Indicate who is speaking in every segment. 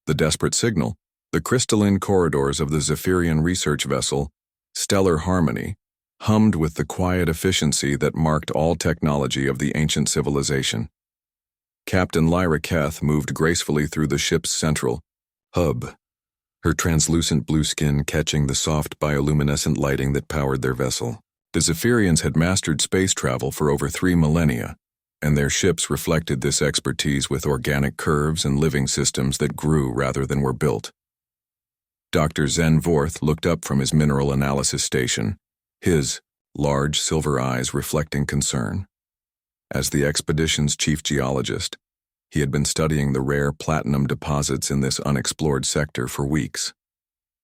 Speaker 1: The desperate signal, the crystalline corridors of the Zephyrian research vessel, stellar harmony, hummed with the quiet efficiency that marked all technology of the ancient civilization. Captain Lyra Keth moved gracefully through the ship's central hub, her translucent blue skin catching the soft bioluminescent lighting that powered their vessel. The Zephyrians had mastered space travel for over 3 millennia, and their ships reflected this expertise with organic curves and living systems that grew rather than were built. Dr. Zen Vorth looked up from his mineral analysis station, his large silver eyes reflecting concern. As the expedition's chief geologist, he had been studying the rare platinum deposits in this unexplored sector for weeks.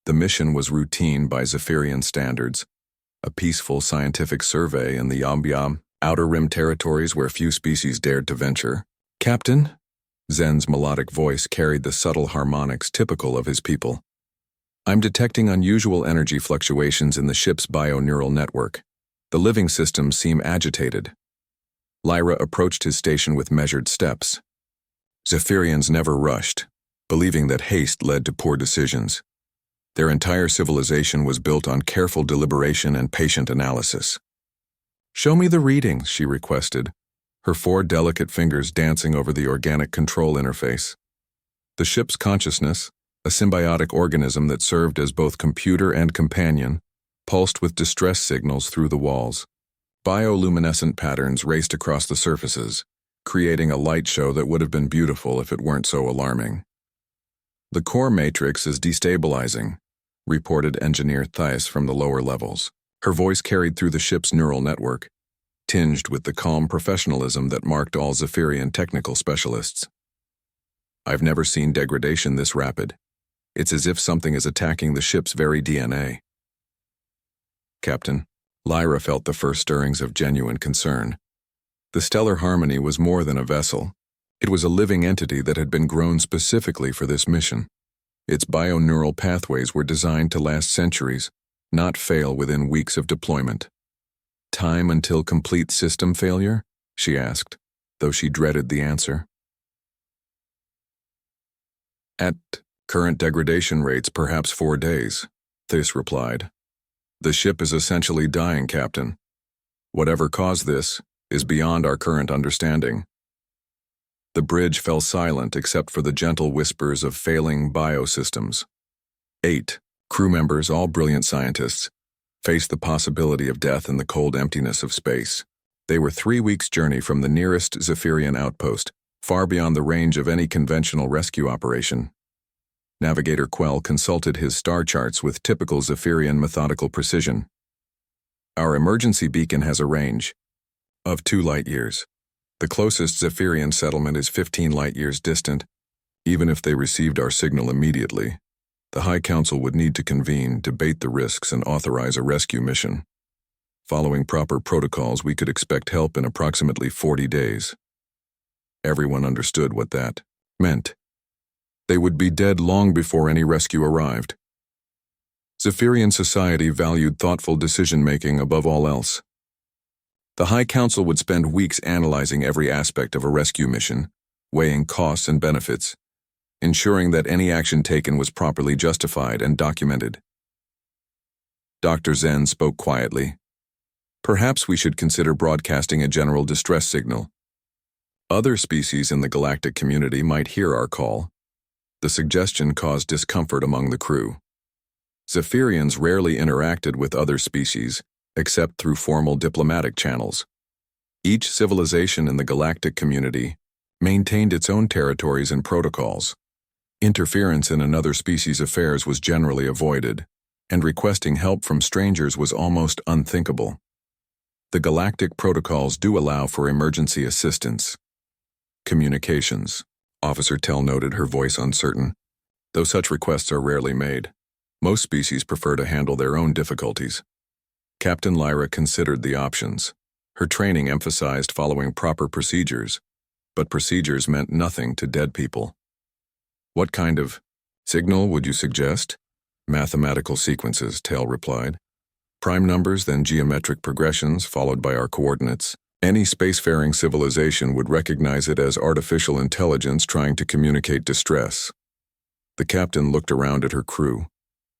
Speaker 1: The mission was routine by Zephyrian standards, a peaceful scientific survey in the Yambyam outer rim territories where few species dared to venture. "Captain?" Zen's melodic voice carried the subtle harmonics typical of his people. "I'm detecting unusual energy fluctuations in the ship's bioneural network. The living systems seem agitated." Lyra approached his station with measured steps. Zephyrians never rushed, believing that haste led to poor decisions. Their entire civilization was built on careful deliberation and patient analysis. "Show me the readings," she requested, her 4 delicate fingers dancing over the organic control interface. The ship's consciousness, a symbiotic organism that served as both computer and companion, pulsed with distress signals through the walls. Bioluminescent patterns raced across the surfaces, creating a light show that would have been beautiful if it weren't so alarming. "The core matrix is destabilizing," reported Engineer Thies from the lower levels. Her voice carried through the ship's neural network, tinged with the calm professionalism that marked all Zephyrian technical specialists. "I've never seen degradation this rapid. It's as if something is attacking the ship's very DNA." "Captain," Lyra felt the first stirrings of genuine concern. The stellar harmony was more than a vessel. It was a living entity that had been grown specifically for this mission. Its bioneural pathways were designed to last centuries, not fail within weeks of deployment. "Time until complete system failure?" she asked, though she dreaded the answer. "At current degradation rates, perhaps 4 days, Thies replied. "The ship is essentially dying, Captain. Whatever caused this is beyond our current understanding." The bridge fell silent except for the gentle whispers of failing biosystems. 8 crew members, all brilliant scientists, faced the possibility of death in the cold emptiness of space. They were 3 weeks' journey from the nearest Zephyrian outpost, far beyond the range of any conventional rescue operation. Navigator Quell consulted his star charts with typical Zephyrian methodical precision. "Our emergency beacon has a range of 2 light-years. The closest Zephyrian settlement is 15 light-years distant. Even if they received our signal immediately, the High Council would need to convene, debate the risks, and authorize a rescue mission. Following proper protocols, we could expect help in approximately 40 days. Everyone understood what that meant. They would be dead long before any rescue arrived. Zephyrian society valued thoughtful decision-making above all else. The High Council would spend weeks analyzing every aspect of a rescue mission, weighing costs and benefits, ensuring that any action taken was properly justified and documented. Dr. Zen spoke quietly. "Perhaps we should consider broadcasting a general distress signal. Other species in the galactic community might hear our call." The suggestion caused discomfort among the crew. Zephyrians rarely interacted with other species, except through formal diplomatic channels. Each civilization in the galactic community maintained its own territories and protocols. Interference in another species' affairs was generally avoided, and requesting help from strangers was almost unthinkable. The galactic protocols do allow for emergency assistance. "Communications," Officer Tell noted, her voice uncertain, "though such requests are rarely made. Most species prefer to handle their own difficulties." Captain Lyra considered the options. Her training emphasized following proper procedures, but procedures meant nothing to dead people. "What kind of signal would you suggest?" "Mathematical sequences," Tell replied. "Prime numbers, then geometric progressions, followed by our coordinates. Any spacefaring civilization would recognize it as artificial intelligence trying to communicate distress." The captain looked around at her crew.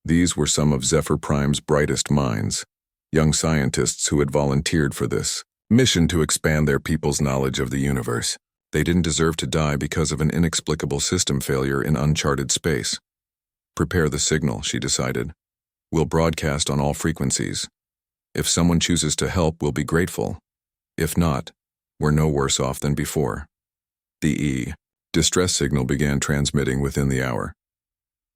Speaker 1: These were some of Zephyr Prime's brightest minds, young scientists who had volunteered for this mission to expand their people's knowledge of the universe. They didn't deserve to die because of an inexplicable system failure in uncharted space. Prepare the signal, she decided. We'll broadcast on all frequencies. If someone chooses to help, we'll be grateful. If not, we're no worse off than before. The distress signal began transmitting within the hour.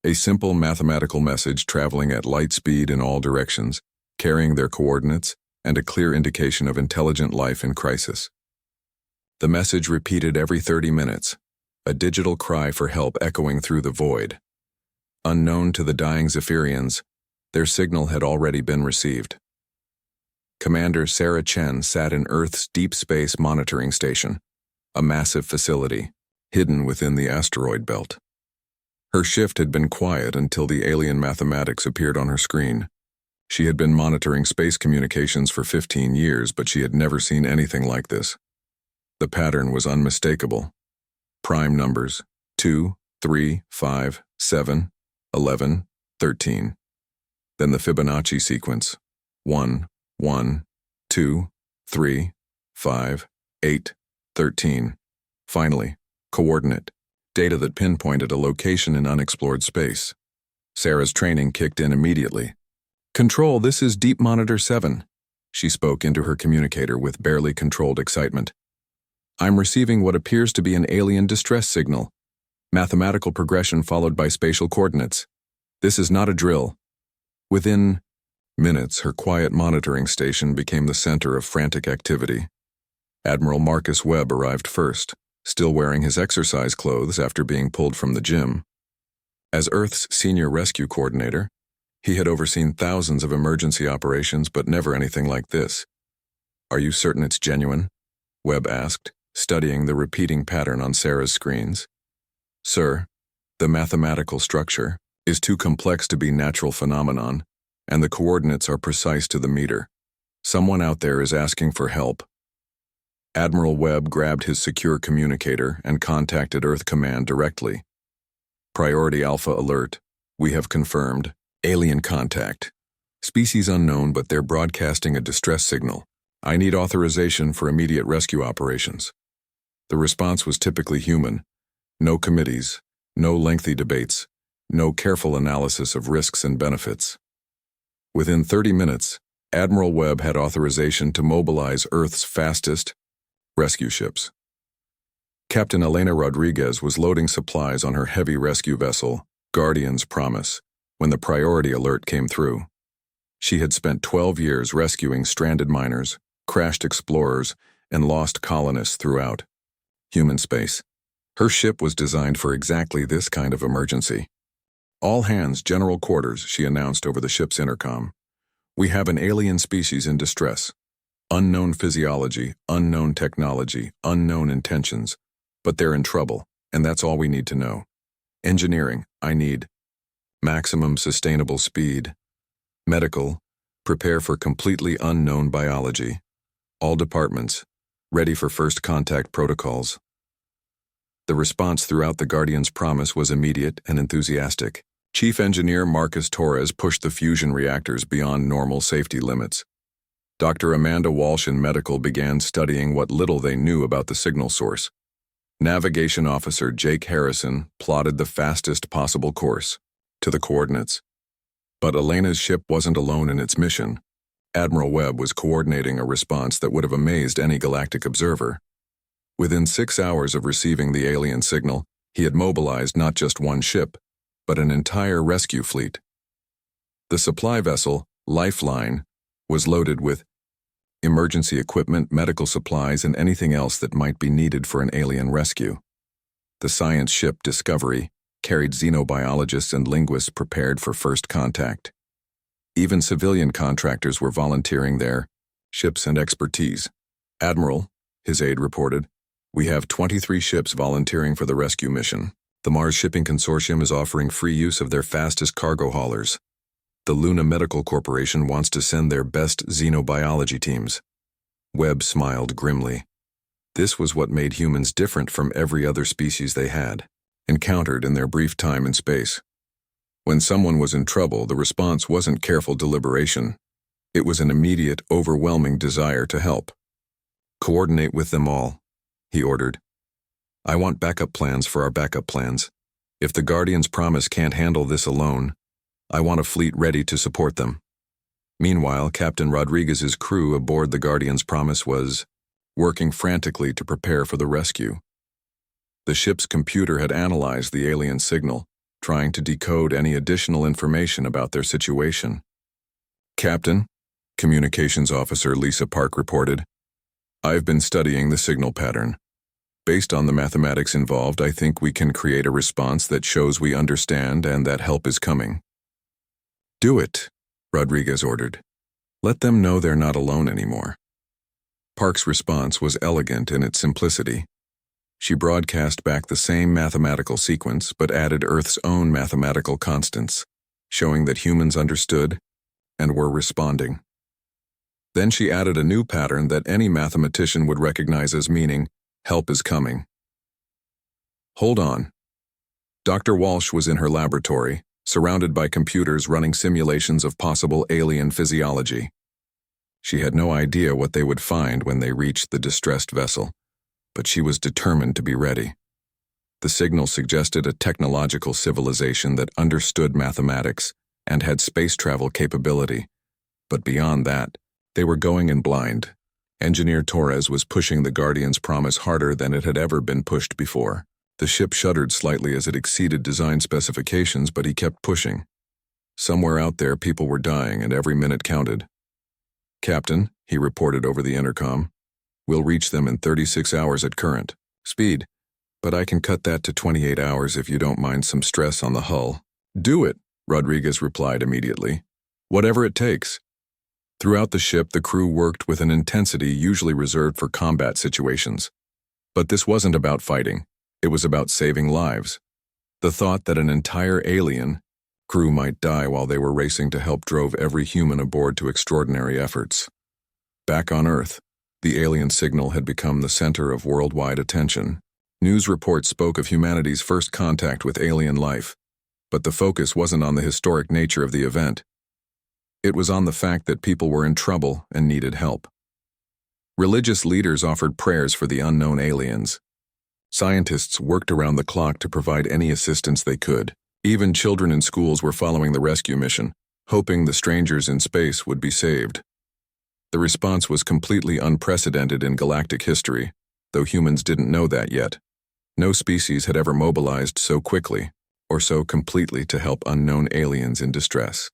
Speaker 1: A simple mathematical message traveling at light speed in all directions, carrying their coordinates and a clear indication of intelligent life in crisis. The message repeated every 30 minutes, a digital cry for help echoing through the void. Unknown to the dying Zephyrians, their signal had already been received. Commander Sarah Chen sat in Earth's Deep Space Monitoring Station, a massive facility, hidden within the asteroid belt. Her shift had been quiet until the alien mathematics appeared on her screen. She had been monitoring space communications for 15 years, but she had never seen anything like this. The pattern was unmistakable. Prime numbers 2, 3, 5, 7, 11, 13. Then the Fibonacci sequence 1, 1, 2, 3, 5, 8, 13. Finally, coordinate, data that pinpointed a location in unexplored space. Sarah's training kicked in immediately. "Control, this is Deep Monitor 7. She spoke into her communicator with barely controlled excitement. "I'm receiving what appears to be an alien distress signal. Mathematical progression followed by spatial coordinates. This is not a drill." Within minutes, her quiet monitoring station became the center of frantic activity. Admiral Marcus Webb arrived first, still wearing his exercise clothes after being pulled from the gym. As Earth's senior rescue coordinator, he had overseen thousands of emergency operations, but never anything like this. "Are you certain it's genuine?" Webb asked, studying the repeating pattern on Sarah's screens. "Sir, the mathematical structure is too complex to be natural phenomenon, and the coordinates are precise to the meter. Someone out there is asking for help." Admiral Webb grabbed his secure communicator and contacted Earth Command directly. "Priority Alpha alert. We have confirmed. Alien contact. Species unknown, but they're broadcasting a distress signal. I need authorization for immediate rescue operations." The response was typically human. No committees, no lengthy debates, no careful analysis of risks and benefits. Within 30 minutes, Admiral Webb had authorization to mobilize Earth's fastest rescue ships. Captain Elena Rodriguez was loading supplies on her heavy rescue vessel, Guardian's Promise, when the priority alert came through. She had spent 12 years rescuing stranded miners, crashed explorers, and lost colonists throughout human space. Her ship was designed for exactly this kind of emergency. "All hands, general quarters," she announced over the ship's intercom. "We have an alien species in distress. Unknown physiology, unknown technology, unknown intentions, but they're in trouble, and that's all we need to know. Engineering, I need maximum sustainable speed. Medical, prepare for completely unknown biology. All departments, ready for first contact protocols." The response throughout the Guardian's Promise was immediate and enthusiastic. Chief Engineer Marcus Torres pushed the fusion reactors beyond normal safety limits. Dr. Amanda Walsh in Medical began studying what little they knew about the signal source. Navigation Officer Jake Harrison plotted the fastest possible course to the coordinates. But Elena's ship wasn't alone in its mission. Admiral Webb was coordinating a response that would have amazed any galactic observer. Within 6 hours of receiving the alien signal, he had mobilized not just one ship, but an entire rescue fleet. The supply vessel, Lifeline, was loaded with emergency equipment, medical supplies, and anything else that might be needed for an alien rescue. The science ship Discovery carried xenobiologists and linguists prepared for first contact. Even civilian contractors were volunteering their ships and expertise. "Admiral," his aide reported, "we have 23 ships volunteering for the rescue mission. The Mars Shipping Consortium is offering free use of their fastest cargo haulers. The Luna Medical Corporation wants to send their best xenobiology teams." Webb smiled grimly. This was what made humans different from every other species they had. encountered in their brief time in space. When someone was in trouble, the response wasn't careful deliberation. It was an immediate, overwhelming desire to help. "Coordinate with them all," he ordered. "I want backup plans for our backup plans. If the Guardians' promise can't handle this alone, I want a fleet ready to support them." Meanwhile, Captain Rodriguez's crew aboard the Guardian's Promise was working frantically to prepare for the rescue. The ship's computer had analyzed the alien signal, trying to decode any additional information about their situation. "Captain," Communications Officer Lisa Park reported, "I've been studying the signal pattern. Based on the mathematics involved, I think we can create a response that shows we understand and that help is coming." "Do it," Rodriguez ordered. "Let them know they're not alone anymore." Park's response was elegant in its simplicity. She broadcast back the same mathematical sequence but added Earth's own mathematical constants, showing that humans understood and were responding. Then she added a new pattern that any mathematician would recognize as meaning, "Help is coming." "Hold on." Dr. Walsh was in her laboratory, surrounded by computers running simulations of possible alien physiology. She had no idea what they would find when they reached the distressed vessel, but she was determined to be ready. The signal suggested a technological civilization that understood mathematics and had space travel capability. But beyond that, they were going in blind. Engineer Torres was pushing the Guardian's Promise harder than it had ever been pushed before. The ship shuddered slightly as it exceeded design specifications, but he kept pushing. Somewhere out there, people were dying, and every minute counted. "Captain," he reported over the intercom, "we'll reach them in 36 hours at current speed, but I can cut that to 28 hours if you don't mind some stress on the hull." "Do it," Rodriguez replied immediately. "Whatever it takes." Throughout the ship, the crew worked with an intensity usually reserved for combat situations. But this wasn't about fighting. It was about saving lives. The thought that an entire alien crew might die while they were racing to help drove every human aboard to extraordinary efforts. Back on Earth, the alien signal had become the center of worldwide attention. News reports spoke of humanity's first contact with alien life, but the focus wasn't on the historic nature of the event. It was on the fact that people were in trouble and needed help. Religious leaders offered prayers for the unknown aliens. Scientists worked around the clock to provide any assistance they could. Even children in schools were following the rescue mission, hoping the strangers in space would be saved. The response was completely unprecedented in galactic history, though humans didn't know that yet. No species had ever mobilized so quickly, or so completely to help unknown aliens in distress.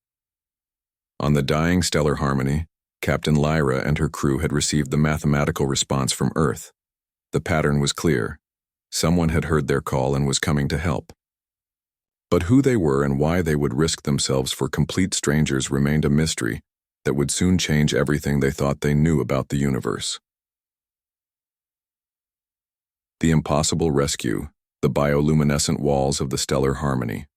Speaker 1: On the dying Stellar Harmony, Captain Lyra and her crew had received the mathematical response from Earth. The pattern was clear. Someone had heard their call and was coming to help. But who they were and why they would risk themselves for complete strangers remained a mystery that would soon change everything they thought they knew about the universe. The impossible rescue, the bioluminescent walls of the Stellar Harmony.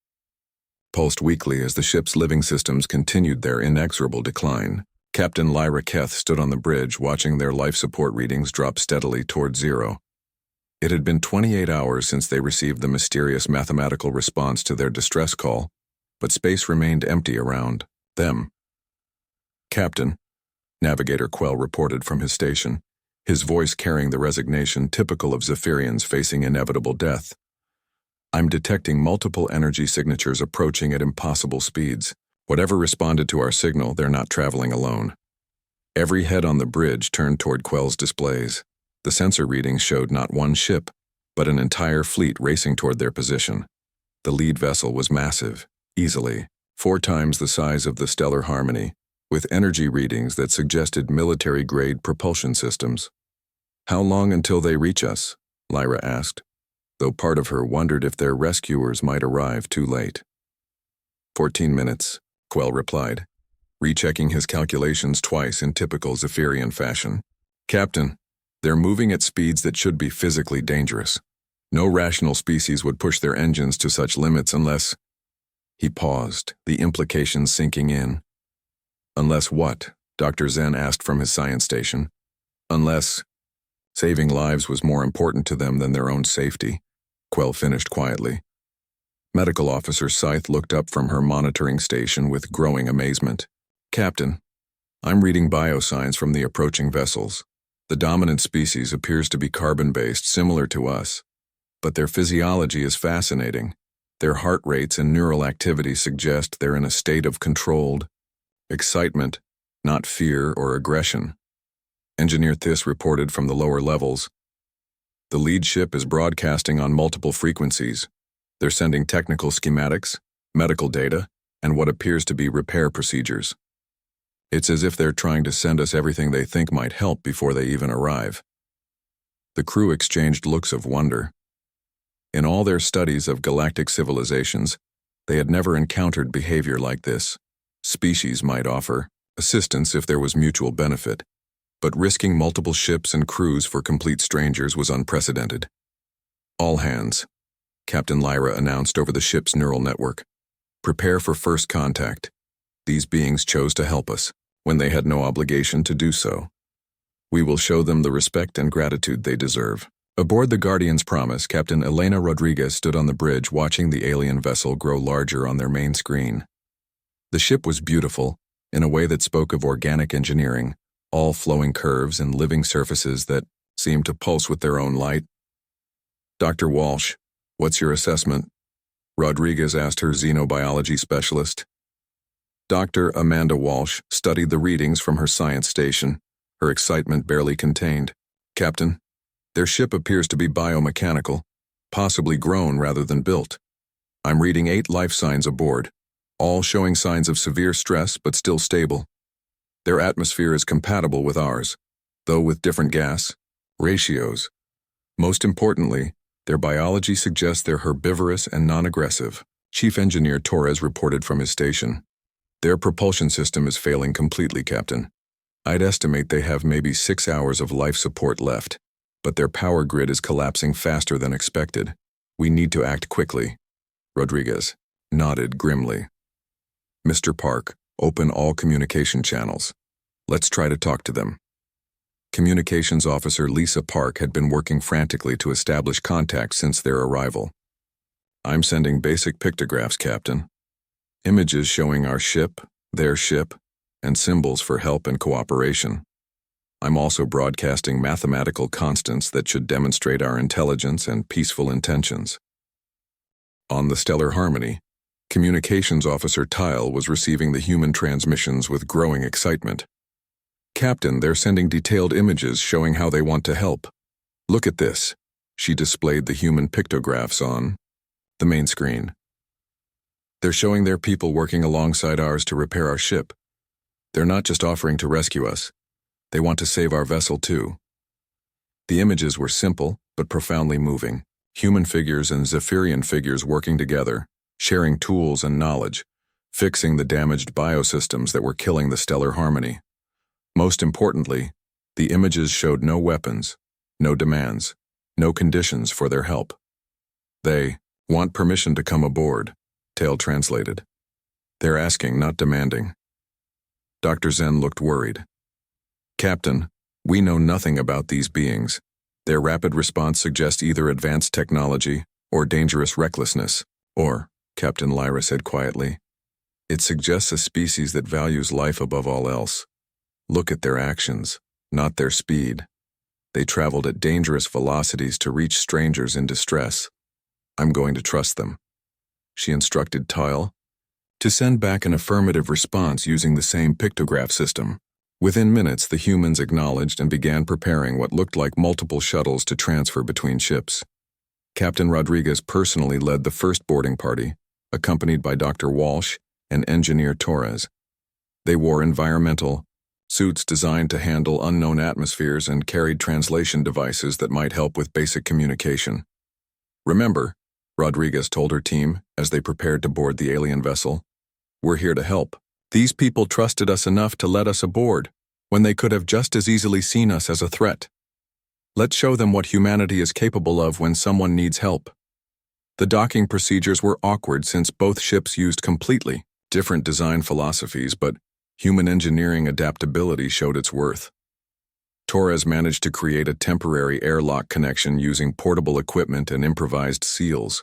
Speaker 1: Pulsed weekly as the ship's living systems continued their inexorable decline, Captain Lyra Keth stood on the bridge watching their life support readings drop steadily toward zero. It had been 28 hours since they received the mysterious mathematical response to their distress call, but space remained empty around them. "Captain," Navigator Quell reported from his station, his voice carrying the resignation typical of Zephyrians facing inevitable death. "I'm detecting multiple energy signatures approaching at impossible speeds. Whatever responded to our signal, they're not traveling alone." Every head on the bridge turned toward Quell's displays. The sensor readings showed not one ship, but an entire fleet racing toward their position. The lead vessel was massive, easily 4 times the size of the Stellar Harmony, with energy readings that suggested military-grade propulsion systems. "How long until they reach us?" Lyra asked, though part of her wondered if their rescuers might arrive too late. 14 minutes, Quell replied, rechecking his calculations twice in typical Zephyrian fashion. "Captain, they're moving at speeds that should be physically dangerous. No rational species would push their engines to such limits unless—" He paused, the implications sinking in. "Unless what?" Dr. Zen asked from his science station. "Unless saving lives was more important to them than their own safety," Quell finished quietly. Medical Officer Scythe looked up from her monitoring station with growing amazement. Captain, I'm reading biosigns from the approaching vessels. The dominant species appears to be carbon-based, similar to us. But their physiology is fascinating. Their heart rates and neural activity suggest they're in a state of controlled excitement, not fear or aggression. Engineer Thys reported from the lower levels. The lead ship is broadcasting on multiple frequencies. They're sending technical schematics, medical data, and what appears to be repair procedures. It's as if they're trying to send us everything they think might help before they even arrive. The crew exchanged looks of wonder. In all their studies of galactic civilizations, they had never encountered behavior like this. Species might offer assistance if there was mutual benefit, but risking multiple ships and crews for complete strangers was unprecedented. All hands, Captain Lyra announced over the ship's neural network. Prepare for first contact. These beings chose to help us, when they had no obligation to do so. We will show them the respect and gratitude they deserve. Aboard the Guardian's Promise, Captain Elena Rodriguez stood on the bridge watching the alien vessel grow larger on their main screen. The ship was beautiful, in a way that spoke of organic engineering, all flowing curves and living surfaces that seemed to pulse with their own light. Dr. Walsh, what's your assessment? Rodriguez asked her xenobiology specialist. Dr. Amanda Walsh studied the readings from her science station, her excitement barely contained. Captain, their ship appears to be biomechanical, possibly grown rather than built. I'm reading 8 life signs aboard, all showing signs of severe stress but still stable. Their atmosphere is compatible with ours, though with different gas ratios. Most importantly, their biology suggests they're herbivorous and non-aggressive. Chief Engineer Torres reported from his station. Their propulsion system is failing completely, Captain. I'd estimate they have maybe 6 hours of life support left, but their power grid is collapsing faster than expected. We need to act quickly. Rodriguez nodded grimly. Mr. Park, open all communication channels. Let's try to talk to them. Communications Officer Lisa Park had been working frantically to establish contact since their arrival. I'm sending basic pictographs, Captain. Images showing our ship, their ship, and symbols for help and cooperation. I'm also broadcasting mathematical constants that should demonstrate our intelligence and peaceful intentions. On the Stellar Harmony, Communications Officer Tile was receiving the human transmissions with growing excitement. Captain, they're sending detailed images showing how they want to help. Look at this. She displayed the human pictographs on the main screen. They're showing their people working alongside ours to repair our ship. They're not just offering to rescue us. They want to save our vessel too. The images were simple, but profoundly moving. Human figures and Zephyrian figures working together, sharing tools and knowledge, fixing the damaged biosystems that were killing the stellar harmony. Most importantly, the images showed no weapons, no demands, no conditions for their help. They want permission to come aboard, Tail translated. They're asking, not demanding. Dr. Zen looked worried. Captain, we know nothing about these beings. Their rapid response suggests either advanced technology or dangerous recklessness, or, Captain Lyra said quietly, it suggests a species that values life above all else. Look at their actions, not their speed. They traveled at dangerous velocities to reach strangers in distress. I'm going to trust them. She instructed Tile to send back an affirmative response using the same pictograph system. Within minutes, the humans acknowledged and began preparing what looked like multiple shuttles to transfer between ships. Captain Rodriguez personally led the first boarding party, accompanied by Dr. Walsh and Engineer Torres. They wore environmental suits designed to handle unknown atmospheres and carried translation devices that might help with basic communication. Remember, Rodriguez told her team as they prepared to board the alien vessel, we're here to help. These people trusted us enough to let us aboard, when they could have just as easily seen us as a threat. Let's show them what humanity is capable of when someone needs help. The docking procedures were awkward since both ships used completely different design philosophies, but human engineering adaptability showed its worth. Torres managed to create a temporary airlock connection using portable equipment and improvised seals.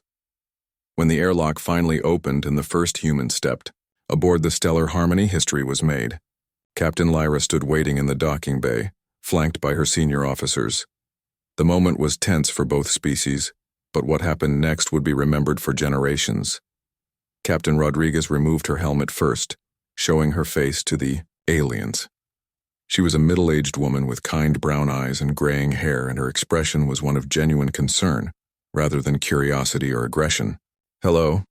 Speaker 1: When the airlock finally opened and the first human stepped, aboard the Stellar Harmony, history was made. Captain Lyra stood waiting in the docking bay, flanked by her senior officers. The moment was tense for both species, but what happened next would be remembered for generations. Captain Rodriguez removed her helmet first, showing her face to the aliens. She was a middle-aged woman with kind brown eyes and graying hair, and her expression was one of genuine concern, rather than curiosity or aggression. "Hello,"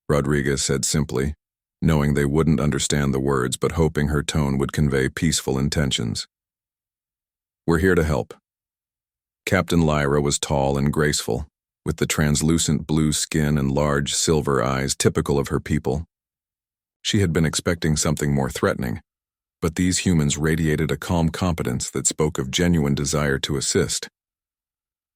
Speaker 1: Rodriguez said simply, knowing they wouldn't understand the words but hoping her tone would convey peaceful intentions. "We're here to help." Captain Lyra was tall and graceful, with the translucent blue skin and large silver eyes typical of her people. She had been expecting something more threatening, but these humans radiated a calm competence that spoke of genuine desire to assist.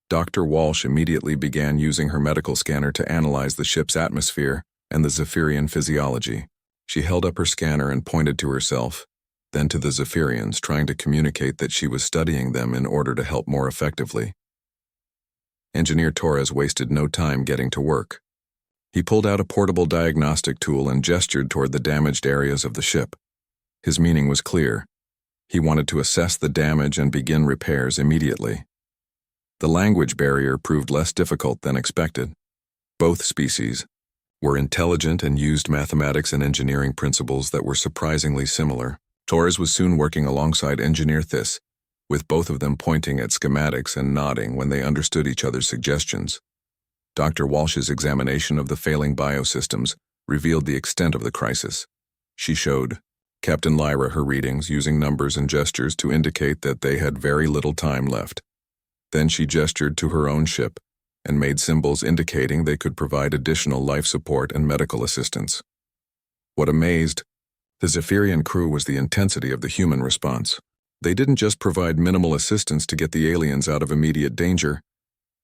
Speaker 1: Dr. Walsh immediately began using her medical scanner to analyze the ship's atmosphere and the Zephyrian physiology. She held up her scanner and pointed to herself, then to the Zephyrians, trying to communicate that she was studying them in order to help more effectively. Engineer Torres wasted no time getting to work. He pulled out a portable diagnostic tool and gestured toward the damaged areas of the ship. His meaning was clear. He wanted to assess the damage and begin repairs immediately. The language barrier proved less difficult than expected. Both species were intelligent and used mathematics and engineering principles that were surprisingly similar. Torres was soon working alongside Engineer Thys, with both of them pointing at schematics and nodding when they understood each other's suggestions. Dr. Walsh's examination of the failing biosystems revealed the extent of the crisis. She showed Captain Lyra her readings using numbers and gestures to indicate that they had very little time left. Then she gestured to her own ship and made symbols indicating they could provide additional life support and medical assistance. What amazed the Zephyrian crew was the intensity of the human response. They didn't just provide minimal assistance to get the aliens out of immediate danger.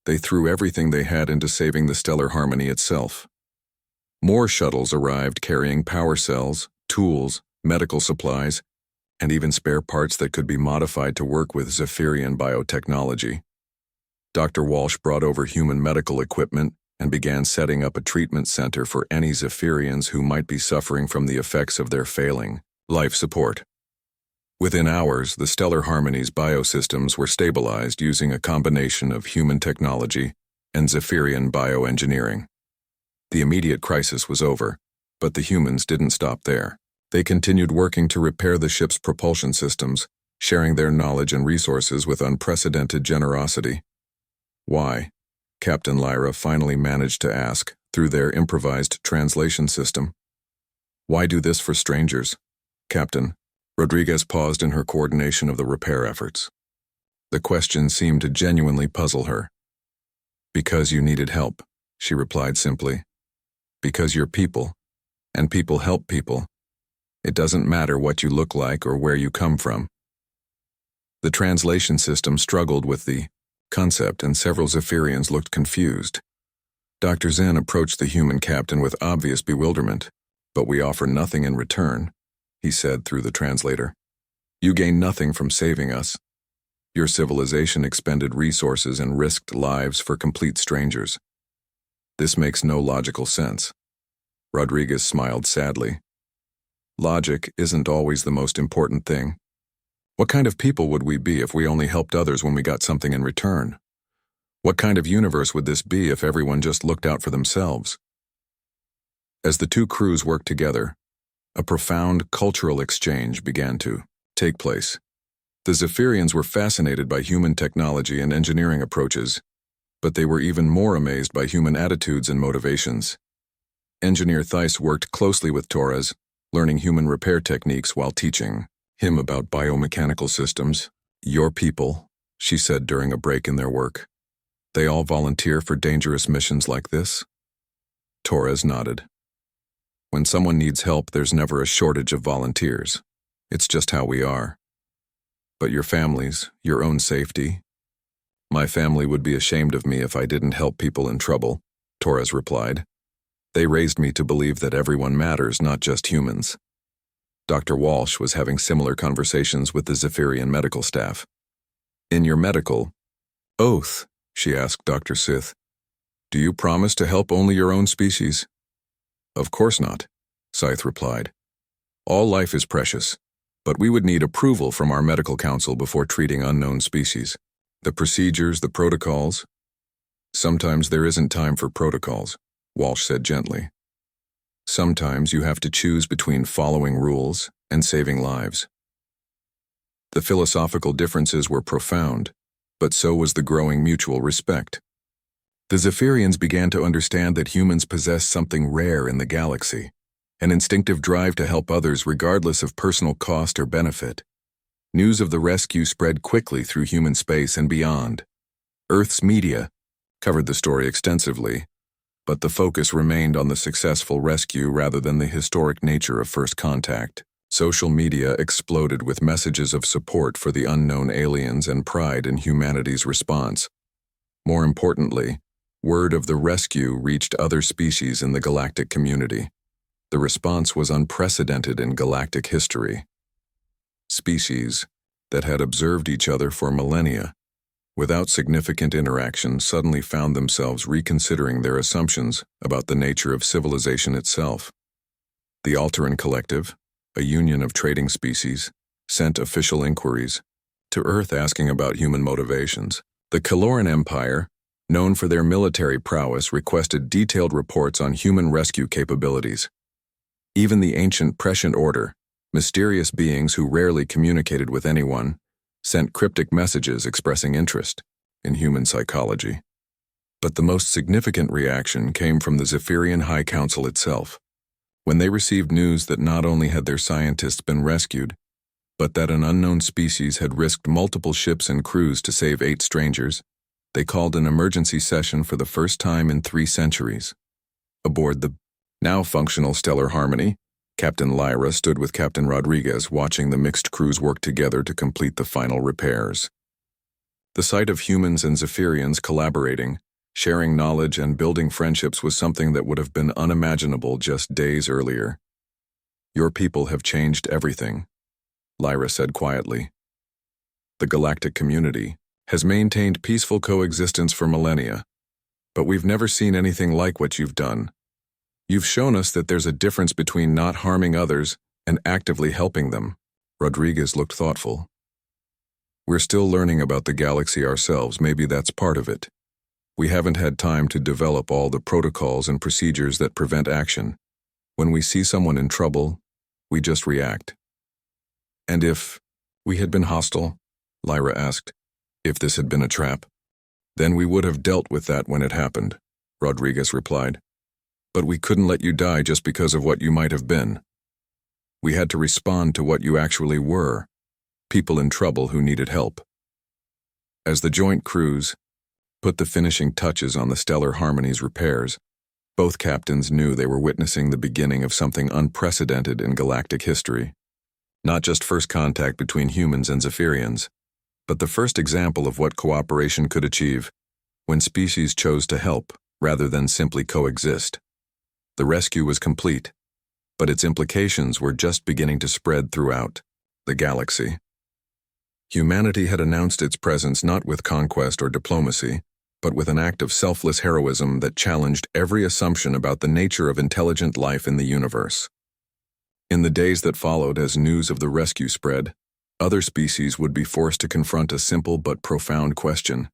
Speaker 1: They threw everything they had into saving the Stellar Harmony itself. More shuttles arrived carrying power cells, tools, medical supplies, and even spare parts that could be modified to work with Zephyrian biotechnology. Dr. Walsh brought over human medical equipment and began setting up a treatment center for any Zephyrians who might be suffering from the effects of their failing life support. Within hours, the Stellar Harmony's biosystems were stabilized using a combination of human technology and Zephyrian bioengineering. The immediate crisis was over, but the humans didn't stop there. They continued working to repair the ship's propulsion systems, sharing their knowledge and resources with unprecedented generosity. "Why?" Captain Lyra finally managed to ask through their improvised translation system. "Why do this for strangers, Captain?" Rodriguez paused in her coordination of the repair efforts. The question seemed to genuinely puzzle her. "Because you needed help," she replied simply. "Because you're people, and people help people. It doesn't matter what you look like or where you come from." The translation system struggled with the concept, and several Zephyrians looked confused. Dr. Zen approached the human captain with obvious bewilderment. "But we offer nothing in return," he said through the translator. "You gain nothing from saving us. Your civilization expended resources and risked lives for complete strangers. This makes no logical sense." Rodriguez smiled sadly. "Logic isn't always the most important thing. What kind of people would we be if we only helped others when we got something in return? What kind of universe would this be if everyone just looked out for themselves?" As the two crews worked together, a profound cultural exchange began to take place. The Zephyrians were fascinated by human technology and engineering approaches, but they were even more amazed by human attitudes and motivations. Engineer Thys worked closely with Torres, learning human repair techniques while teaching him about biomechanical systems. "Your people," she said during a break in their work. "They all volunteer for dangerous missions like this?" Torres nodded. "When someone needs help, there's never a shortage of volunteers. It's just how we are. But your families, your own safety—" "My family would be ashamed of me if I didn't help people in trouble," Torres replied. "They raised me to believe that everyone matters, not just humans." Dr. Walsh was having similar conversations with the Zephyrian medical staff. "In your medical oath," she asked Dr. Sith, Do you promise to help only your own species? Of course not, Scythe replied. All life is precious, but we would need approval from our medical council before treating unknown species. The procedures, the protocols. Sometimes there isn't time for protocols, Walsh said gently. Sometimes you have to choose between following rules and saving lives. The philosophical differences were profound, but so was the growing mutual respect. The Zephyrians began to understand that humans possess something rare in the galaxy, an instinctive drive to help others regardless of personal cost or benefit. News of the rescue spread quickly through human space and beyond. Earth's media covered the story extensively, but the focus remained on the successful rescue rather than the historic nature of first contact. Social media exploded with messages of support for the unknown aliens and pride in humanity's response. More importantly, word of the rescue reached other species in the galactic community. The response was unprecedented in galactic history. Species that had observed each other for millennia, without significant interaction, suddenly found themselves reconsidering their assumptions about the nature of civilization itself. The Alteran Collective, a union of trading species, sent official inquiries to Earth asking about human motivations. The Kaloran Empire, known for their military prowess, requested detailed reports on human rescue capabilities. Even the ancient Prescient Order, mysterious beings who rarely communicated with anyone, sent cryptic messages expressing interest in human psychology. But the most significant reaction came from the Zephyrian High Council itself. When they received news that not only had their scientists been rescued, but that an unknown species had risked multiple ships and crews to save 8 strangers, they called an emergency session for the first time in 3 centuries. Aboard the now functional Stellar Harmony, Captain Lyra stood with Captain Rodriguez watching the mixed crews work together to complete the final repairs. The sight of humans and Zephyrians collaborating, sharing knowledge and building friendships was something that would have been unimaginable just days earlier. Your people have changed everything, Lyra said quietly. The galactic community has maintained peaceful coexistence for millennia, but we've never seen anything like what you've done. You've shown us that there's a difference between not harming others and actively helping them. Rodriguez looked thoughtful. We're still learning about the galaxy ourselves, maybe that's part of it. We haven't had time to develop all the protocols and procedures that prevent action. When we see someone in trouble, we just react. And if we had been hostile, Lyra asked, if this had been a trap, then we would have dealt with that when it happened, Rodriguez replied. But we couldn't let you die just because of what you might have been. We had to respond to what you actually were, people in trouble who needed help. As the joint crews put the finishing touches on the Stellar Harmony's repairs, both captains knew they were witnessing the beginning of something unprecedented in galactic history. Not just first contact between humans and Zephyrians, but the first example of what cooperation could achieve when species chose to help rather than simply coexist. The rescue was complete, but its implications were just beginning to spread throughout the galaxy. Humanity had announced its presence not with conquest or diplomacy, but with an act of selfless heroism that challenged every assumption about the nature of intelligent life in the universe. In the days that followed, as news of the rescue spread, other species would be forced to confront a simple but profound question.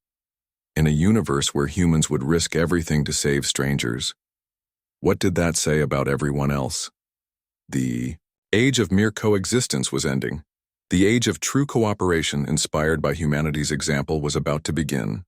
Speaker 1: In a universe where humans would risk everything to save strangers, what did that say about everyone else? The age of mere coexistence was ending. The age of true cooperation inspired by humanity's example was about to begin.